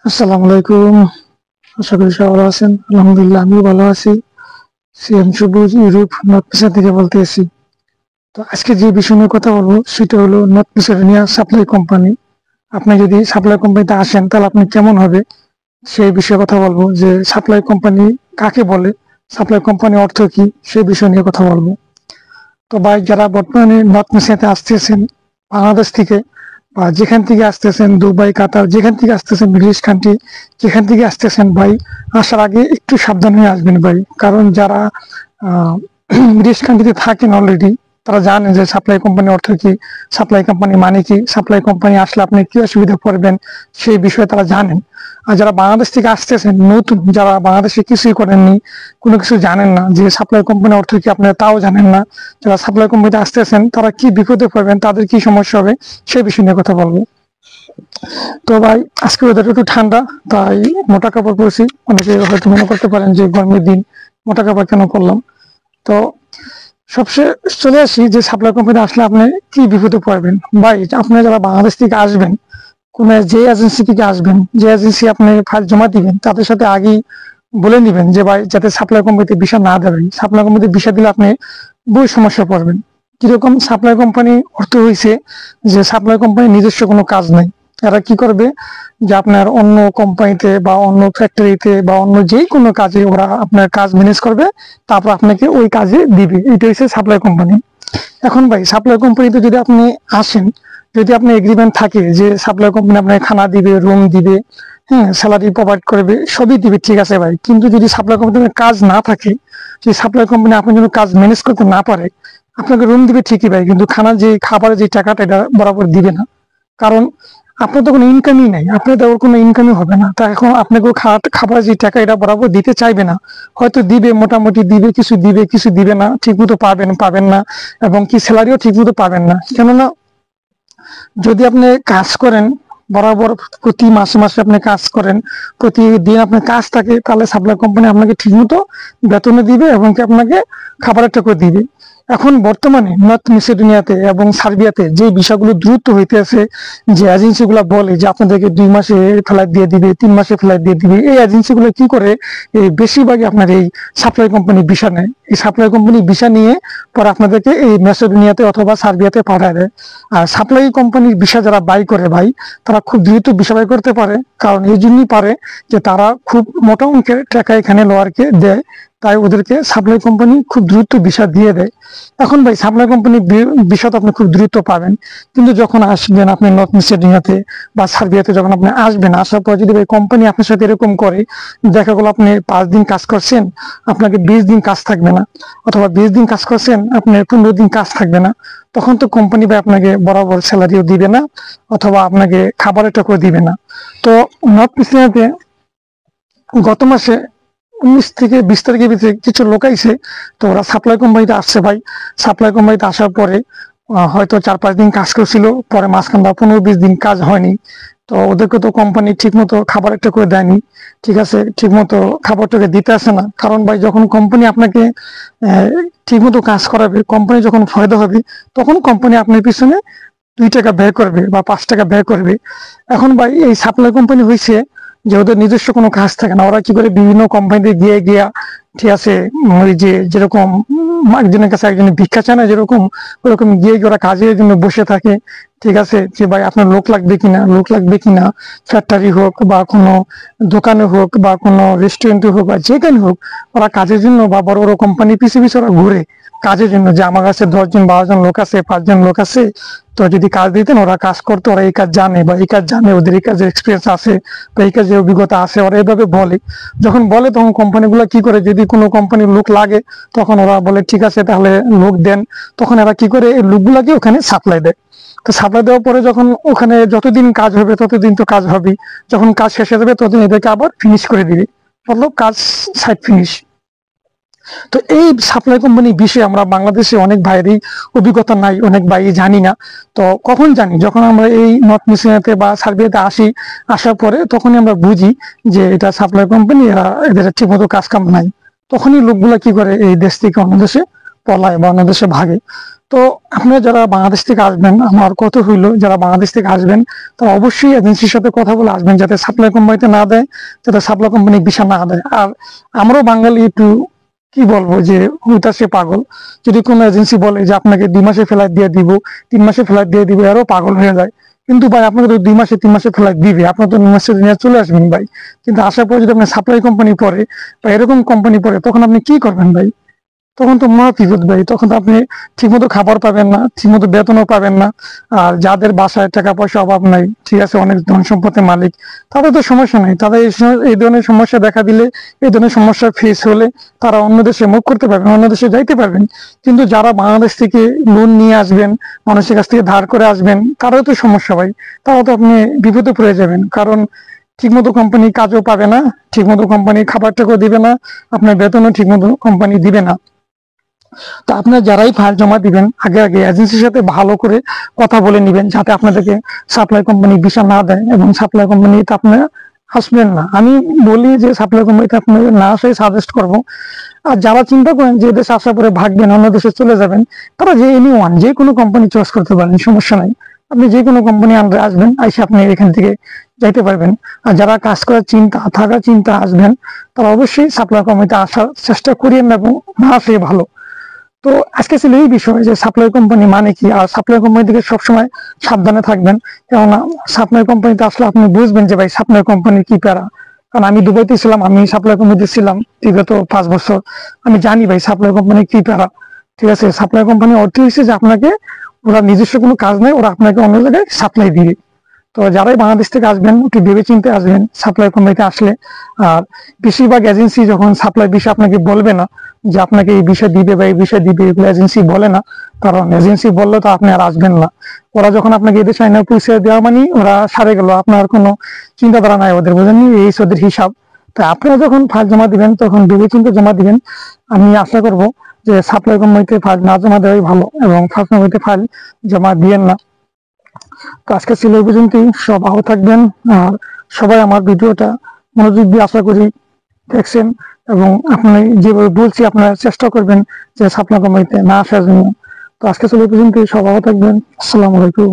আসসালামু আলাইকুম। আশা করি সবাই ভালো আছেন। আলহামদুলিল্লাহ আমিও ভালো আছি। সিএম সবুজ ইউরোপ নর্থ মিশন থেকে বলতেছি। তো আজকে যে বিষয় নিয়ে কথা বলবো সেটা হলো নর্থ মিসেডোনিয়া সাপ্লাই কোম্পানি। আপনি যদি সাপ্লাই কোম্পানিতে আসেন তাহলে আপনি কেমন হবে সেই বিষয়ে কথা বলবো, যে সাপ্লাই কোম্পানি কাকে বলে, সাপ্লাই কোম্পানি অর্থ কি, সেই বিষয় নিয়ে কথা বলবো। তো ভাই, যারা বর্তমানে নর্থ মিশিয়াতে আসতেছেন বাংলাদেশ থেকে বা যেখান থেকে আসতেছেন, দুবাই, কাতার, যেখান থেকে আসতেছেন, মিডল ইস্ট কান্ট্রি, যেখান থেকে আসতেছেন ভাই, আসার আগে একটু সাবধান হয়ে আসবেন ভাই। কারণ যারা মিডল ইস্ট কান্ট্রিতে থাকেন অলরেডি, তারা জানেন যে সাপ্লাই কোম্পানি অর্থ কি, সাপ্লাই কোম্পানি মানে কি, সাপ্লাই কোম্পানি আসলে আপনি কি অসুবিধা পড়বেন সেই বিষয়ে তারা জানেন। আর যারা বাংলাদেশ থেকে আসতেছেন নতুন, যারা বাংলাদেশে কিছুই করেননি, কোনো কিছু জানেন না, যে সাপ্লাই কোম্পানি অর্থ কি আপনারা তাও জানেন না, যারা সাপ্লাই কোম্পানিতে আসতেছেন তারা কি বিপদে পড়বেন, তাদের কি সমস্যা হবে সেই বিষয় নিয়ে কথা বলবো। তো ভাই, আজকে ওয়েদার একটু ঠান্ডা, তাই মোটা কাপড় পরছি। অনেকে হয়তো মনে করতে পারেন যে গরমের দিন মোটা কাপড় কেন করলাম। তো সবশেষে চলে আসি যে সাপ্লাই কোম্পানি আসলে আপনি কি বিপদে পড়বেন। ভাই, আপনারা যারা বাংলাদেশ থেকে আসবেন, কোন যে এজেন্সি থেকে আসবেন, যে এজেন্সি আপনি ফাইল জমা দিবেন, তাদের সাথে আগেই বলে নিবেন যে ভাই যাতে সাপ্লাই কোম্পানিতে ভিসা না দেবেন। সাপ্লাই কোম্পানিতে ভিসা দিলে আপনি বহু সমস্যা পড়বেন। কিরকম? সাপ্লাই কোম্পানি অর্থ হয়েছে যে সাপ্লাই কোম্পানির নিজস্ব কোনো কাজ নাই। এরা কি করবে, যে আপনার অন্য কোম্পানিতে বা অন্য ফ্যাক্টরিতে বা অন্য যে কোনো কাজে ওরা আপনার কাজ ম্যানেজ করবে, তারপর আপনাকে ওই কাজে দিবে। এটা হচ্ছে সাপ্লাই কোম্পানি। এখন ভাই, সাপ্লাই কোম্পানিতে যদি আপনি আসেন, যদি আপনার এগ্রিমেন্ট থাকে যে সাপ্লাই কোম্পানি আপনাকে খানা দিবে, রুম দিবে, হ্যাঁ, স্যালারি প্রোভাইড করবে, সবই দিবে, ঠিক আছে ভাই। কিন্তু যদি সাপ্লাই কোম্পানির কাজ না থাকে, যদি সাপ্লাই কোম্পানি আপনার জন্য কাজ ম্যানেজ করতে না পারে, আপনাকে রুম দিবে ঠিকই ভাই, কিন্তু খানা যে খাবারের যে টাকাটা এটা বরাবর দিবে না। কারণ আপনার তো কোনো ইনকামই নাই, আপনার তো কোনো ইনকামই হবে না। তা এখন আপনাকে খাবার যে টাকা এটা বরাবর দিতে চাইবে না। হয়তো দিবে, মোটামুটি দিবে, কিছু দিবে না, ঠিক মতো পাবেন না, এবং কি স্যালারিও ঠিক মতো পাবেন না। কেননা যদি আপনি কাজ করেন বরাবর, প্রতি মাসে মাসে আপনি কাজ করেন, প্রতিদিন আপনার কাজ থাকে, তাহলে সাপ্লাই কোম্পানি আপনাকে ঠিকমতো বেতনে দিবে এবং কি আপনাকে খাবারের টাকা দিবে। এখন বর্তমানে নর্থ মেসিডোনিয়াতে এবং সার্বিয়াতে যে বিষয়গুলো দ্রুত হইতেছে, যে এজেন্সি গুলা বলে যে আপনাদেরকে 2 মাসে ফ্লাইট দিয়ে দিবে, 3 মাসে ফ্লাইট দিয়ে দিবে, এই এজেন্সি গুলো কি করে, এই বেশিরভাগই আপনার এই সাপ্লাই কোম্পানি ভিসা নেয়। এই সাপ্লাই কোম্পানি ভিসা নিয়ে পরে আপনাদেরকে এই মেসিডোনিয়াতে অথবা সার্বিয়াতে পাঠায় দেয়। আর সাপ্লাই কোম্পানির ভিসা যারা বাই করে ভাই, তারা খুব দ্রুত ভিসা বাই করতে পারে। কারণ এই জন্যই পারে যে তারা খুব মোটা অঙ্কের টাকা এখানে লোয়ারকে দেয়, তাই ওদেরকে সাপ্লাই কোম্পানি খুব দ্রুত ভিসা দিয়ে দেয়। এখন ভাই, সাপ্লাই কোম্পানি ভিসা তো আপনি খুব দ্রুত পাবেন, কিন্তু যখন আসবেন আপনি নর্থ মেসিডোনিয়াতে বা সার্বিয়াতে, যখন আপনি আসবেন, আসার পর যদি ভাই কোম্পানি আপনার সাথে এরকম করে, দেখা গেলো আপনি 5 দিন কাজ করছেন, আপনাকে 20 দিন কাজ থাকবে না, অথবা 20 দিন কাজ করছেন আপনার 15 দিন কাজ থাকবে না, তখন তো কোম্পানি ভাই আপনাকে বরাবর স্যালারিও দিবে না, অথবা আপনাকে খাবারের টাকাও দিবে না। তো নর্থ মেসিডোনিয়াতে গত মাসে 19 থেকে 20 তারিখের ভিতরে কিছু লোক আইছে, তো ওরা সাপ্লাই কোম্পানিতে আসছে ভাই। সাপ্লাই কোম্পানিতে আসার পরে হয়তো 4-5 দিন কাজ করছিল, পরে মাঝখান 15-20 দিন কাজ হয়নি। তো ওদেরকে তো কোম্পানি ঠিক মতো খাবার একটা করে দেয়নি, ঠিক আছে, ঠিক মতো খাবারটাকে দিতে আসে না। কারণ ভাই, যখন কোম্পানি আপনাকে ঠিক মতো কাজ করাবে, কোম্পানি যখন ফায়দা হবে, তখন কোম্পানি আপনার পিছনে 2 টাকা ব্যয় করবে বা 5 টাকা ব্যয় করবে। এখন ভাই, এই সাপ্লাই কোম্পানি হয়েছে যে ওদের নিজস্ব কোনো কাজ থাকে না, ওরা কি করে বিভিন্ন কোম্পানিতে গিয়ে গিয়া, ঠিক আছে, ওই যে যেরকম একজনের কাছে একজনের ভিক্ষা চায় না, যেরকম ওরকম গিয়ে গিয়ে ওরা কাজের জন্য বসে থাকে। ঠিক আছে, যে ভাই আপনার লোক লাগবে কিনা, ফ্যাক্টরি হোক বা কোনো দোকানে হোক বা কোনো রেস্টুরেন্টে হোক বা যেখানে হোক, ওরা কাজের জন্য বা বড় বড় কোম্পানি পিছিয়ে পিছিয়ে ওরা ঘুরে কাজের জন্য, যে আমার কাছে 10 জন 12 জন লোক আছে, 5 জন লোক আছে, তো যদি কাজ দিতেন ওরা কাজ করতো, ওরা এই কাজ জানে বা এই কাজ জানে, ওদের এই কাজের এক্সপিরিয়েন্স আছে বা এই কাজের অভিজ্ঞতা আছে, ওরা এইভাবে বলে। যখন বলে তখন কোম্পানিগুলো কি করে, যদি কোনো কোম্পানির লোক লাগে তখন ওরা বলে ঠিক আছে তাহলে লোক দেন। তখন এরা কি করে, এই লোকগুলাকে ওখানে সাপ্লাই দেয়। তো সাপ্লাই দেওয়ার পরে যখন ওখানে যতদিন কাজ হবে ততদিন তো কাজ হবেই, যখন কাজ শেষ হয়ে যাবে ততদিন এদেরকে আবার ফিনিশ করে দিবে, মতলব কাজ সাইড ফিনিশ। তো এই সাপ্লাই কোম্পানির বিষয়ে আমরা বাংলাদেশে অনেক ভাইয়েরই অভিজ্ঞতা নাই, অনেক ভাই জানি না। তো কখন জানি, যখন আমরা এই নর্থ মেসিডোনিয়াতে বা সার্বিয়াতে আসি, আসার পরে তখনই আমরা বুঝি যে এটা সাপ্লাই কোম্পানি, এরা এদের ঠিক মতো কাজ কাম নাই। তখনই লোকগুলা কি করে, এই দেশ থেকে অন্য দেশে পলায় বা অন্য দেশে ভাগে। তো আপনারা যারা বাংলাদেশ থেকে আসবেন, আমার কথা হইলো যারা বাংলাদেশ থেকে আসবেন তারা অবশ্যই এজেন্সির সাথে কথা বলে আসবেন, যাতে সাপ্লাই কোম্পানিতে না দেয়, যাতে সাপ্লাই কোম্পানি ভিসা না দেয়। আর আমরাও বাঙালি একটু কি বলবো যে সে পাগল। যদি কোনো এজেন্সি বলে যে আপনাকে 2 মাসে ফ্লাইট দিয়ে দিব, 3 মাসে ফ্লাইট দিয়ে দিব, আরো পাগল হয়ে যায়। কিন্তু ভাই আপনাকে তো 2 মাসে 3 মাসে ফ্লাইট দিবে, আপনার তো 9 মাসে নিয়ে চলে আসবেন ভাই। কিন্তু আসার পর যদি আপনার সাপ্লাই কোম্পানি পড়ে বা এরকম কোম্পানি পড়ে, তখন আপনি কি করবেন ভাই? তখন তো মহা বিপদ ভাই। তখন তো আপনি ঠিকমতো খাবার পাবেন না, ঠিকমতো বেতনও পাবেন না। আর যাদের বাসায় টাকা পয়সা অভাব নাই, ঠিক আছে, অনেক ধন সম্পত্তির মালিক, তাদের তো সমস্যা নাই। তাদের এই ধরনের সমস্যা দেখা দিলে, এই ধরনের সমস্যা ফেস হলে তারা অন্য দেশে মুভ করতে পারবেন, অন্য দেশে যাইতে পারবেন। কিন্তু যারা বাংলাদেশ থেকে লোন নিয়ে আসবেন, মানুষের কাছ থেকে ধার করে আসবেন, তারাও তো সমস্যা ভাই। তারাও তো আপনি বিপদে পড়ে যাবেন। কারণ ঠিকমতো কোম্পানি কাজও পাবে না, ঠিকমতো কোম্পানি খাবার টাকাও দিবে না, আপনার বেতনও ঠিকমতো কোম্পানি দিবে না। তো আপনার যারাই ফাইল জমা দিবেন, আগে আগে এজেন্সির সাথে ভালো করে কথা বলে নিবেন, যাতে আপনাদেরকে সাপ্লাই কোম্পানি ভিসা না দেয় এবং সাপ্লাই কোম্পানিতে আপনারা আসবেন না। আমি বলি যে সাপ্লাই কোম্পানিতে আপনাদের না আসাই সাজেস্ট করব। আর যারা চিন্তা করেন যে দেশে আসার পরে ভাগবেন, অন্য দেশে চলে যাবেন, তারা যে এনিওয়ান যে কোনো কোম্পানি চয়েস করতে পারেন, সমস্যা নাই। আপনি যে কোনো কোম্পানি আন্ডারে আসবেন, আইসে আপনি এখান থেকে যাইতে পারবেন। আর যারা কাজ করার চিন্তা, থাকার চিন্তা আসবেন, তারা অবশ্যই সাপ্লাই কোম্পানিতে আসার চেষ্টা করিয়েন এবং না আসলে ভালো। তো আজকে ছিল এই বিষয় যে সাপ্লাই কোম্পানি মানে কি, আর সাপ্লাই কোম্পানি থেকে সবসময় সাবধানে থাকবেন। কেননা সাপ্লাই কোম্পানিতে আসলে আপনি বুঝবেন যে ভাই সাপ্লাই কোম্পানি কি প্যারা। কারণ আমি দুবাইতে ছিলাম, আমি সাপ্লাই কোম্পানিতে ছিলাম বিগত 5 বছর। আমি জানি ভাই সাপ্লাই কোম্পানি কি প্যারা। ঠিক আছে, সাপ্লাই কোম্পানি অর্থ হচ্ছে যে আপনাকে, ওরা নিজস্ব কোনো কাজ নেই, ওরা আপনাকে অন্য জায়গায় সাপ্লাই দিবে। তো যারাই বাংলাদেশ থেকে আসবেন একটু ভেবে চিন্তে আসবেন সাপ্লাই কোম্পানিতে আসলে। আর বেশিরভাগ এজেন্সি যখন সাপ্লাই বিষয় আপনাকে বলবে না যে আপনাকে এই বিষয় দিবে বা এই বিষয় দিবে, এগুলো এজেন্সি বলে না। কারণ এজেন্সি বললে তো আপনি আর আসবেন না। ওরা যখন আপনাকে এদেশে আইনা পরিচয় দেওয়া মানে ওরা সারে গেল, আপনার কোনো চিন্তাধারা নাই ওদের, বোঝেননি, এই ওদের হিসাব। তাই আপনারা যখন ফাইল জমা দিবেন তখন ভেবে চিন্তে জমা দিবেন। আমি আশা করব যে সাপ্লাই কোম্পানিতে ফাইল না জমা দেওয়াই ভালো, এবং ফার্স্ট কোম্পানিতে ফাইল জমা দিয়েন না। তো আজকে ছিল এই পর্যন্তই। সব ভালো থাকবেন। আর সবাই আমার ভিডিওটা মনোযোগ দিয়ে আশা করি দেখছেন, এবং আপনি যেভাবে বলছি আপনারা চেষ্টা করবেন যে সাপ্লাই কোম্পানিতে না আসার জন্য। তো আজকে ছিল এই পর্যন্তই। সব ভালো থাকবেন। আসসালামু আলাইকুম।